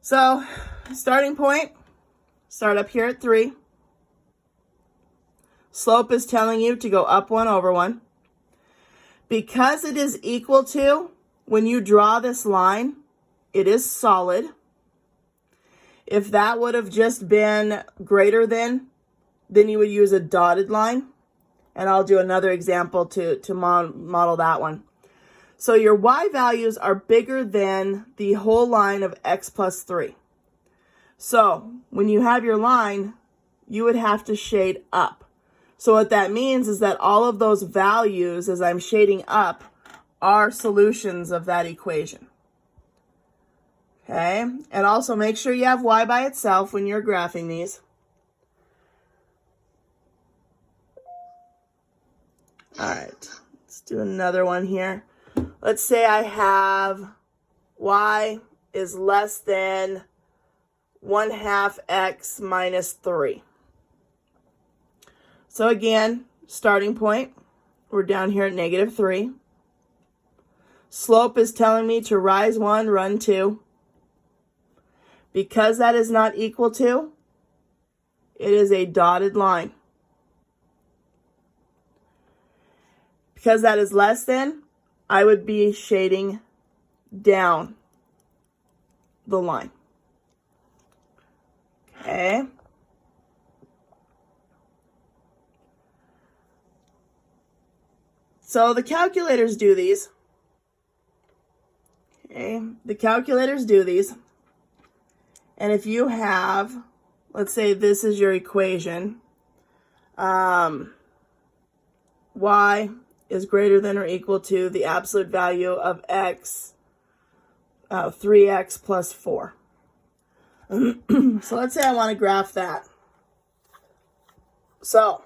So starting point, start up here at 3. Slope is telling you to go up 1 over 1. Because it is equal to, when you draw this line, it is solid. If that would have just been greater than, then you would use a dotted line. And I'll do another example to model that one. So your y values are bigger than the whole line of x plus 3. So when you have your line, you would have to shade up. So what that means is that all of those values, as I'm shading up, are solutions of that equation. Okay, and also make sure you have y by itself when you're graphing these. All right, let's do another one here. Let's say I have y is less than 1/2 x minus 3. So again, starting point, we're down here at -3. Slope is telling me to rise 1, run 2. Because that is not equal to, it is a dotted line. Because that is less than, I would be shading down the line. Okay. So the calculators do these. Okay, the calculators do these. And if you have, let's say this is your equation, y is greater than or equal to the absolute value of x, 3x plus 4. So let's say I want to graph that. So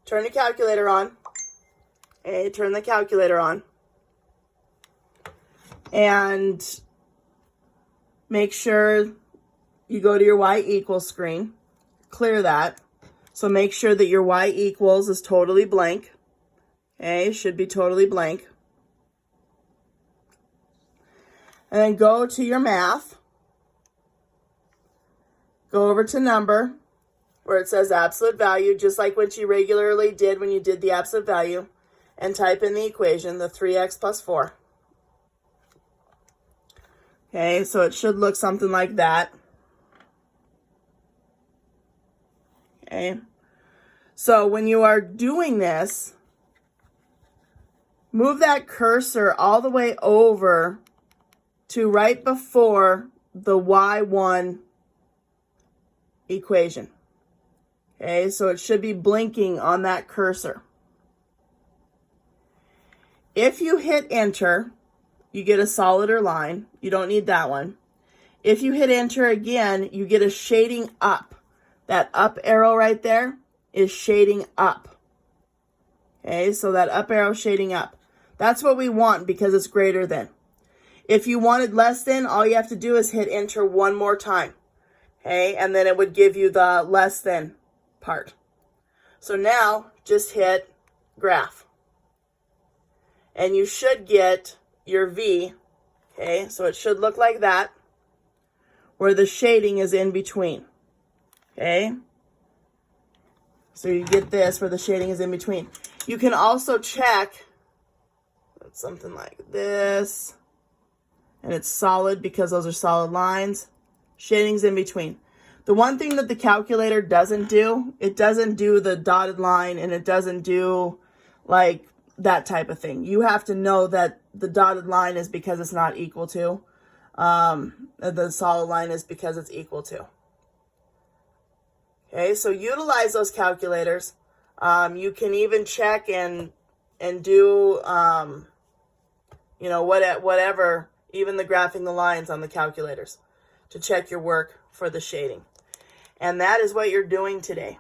turn the calculator on. Okay, turn the calculator on. And make sure you go to your y equals screen. Clear that. So make sure that your y equals is totally blank. Okay, should be totally blank. And then go to your math. Go over to number, where it says absolute value, just like what you regularly did when you did the absolute value, and type in the equation, the 3x plus 4. Okay, so it should look something like that. Okay, so when you are doing this, move that cursor all the way over to right before the y1 equation. Okay, so it should be blinking on that cursor. If you hit enter, you get a solider line. You don't need that one. If you hit enter again, you get a shading up. That up arrow right there is shading up. Okay, so that up arrow shading up. That's what we want because it's greater than. If you wanted less than, all you have to do is hit enter one more time. Okay, and then it would give you the less than part. So now just hit graph. And you should get your V. Okay, so it should look like that, where the shading is in between. Okay, so you get this where the shading is in between. You can also check something like this, and it's solid because those are solid lines. Shading's in between. The one thing that the calculator doesn't do, it doesn't do the dotted line, and it doesn't do like that type of thing. You have to know that the dotted line is because it's not equal to. The solid line is because it's equal to. Okay, so utilize those calculators. You can even check and do, you know, whatever, even the graphing the lines on the calculators to check your work for the shading. And that is what you're doing today.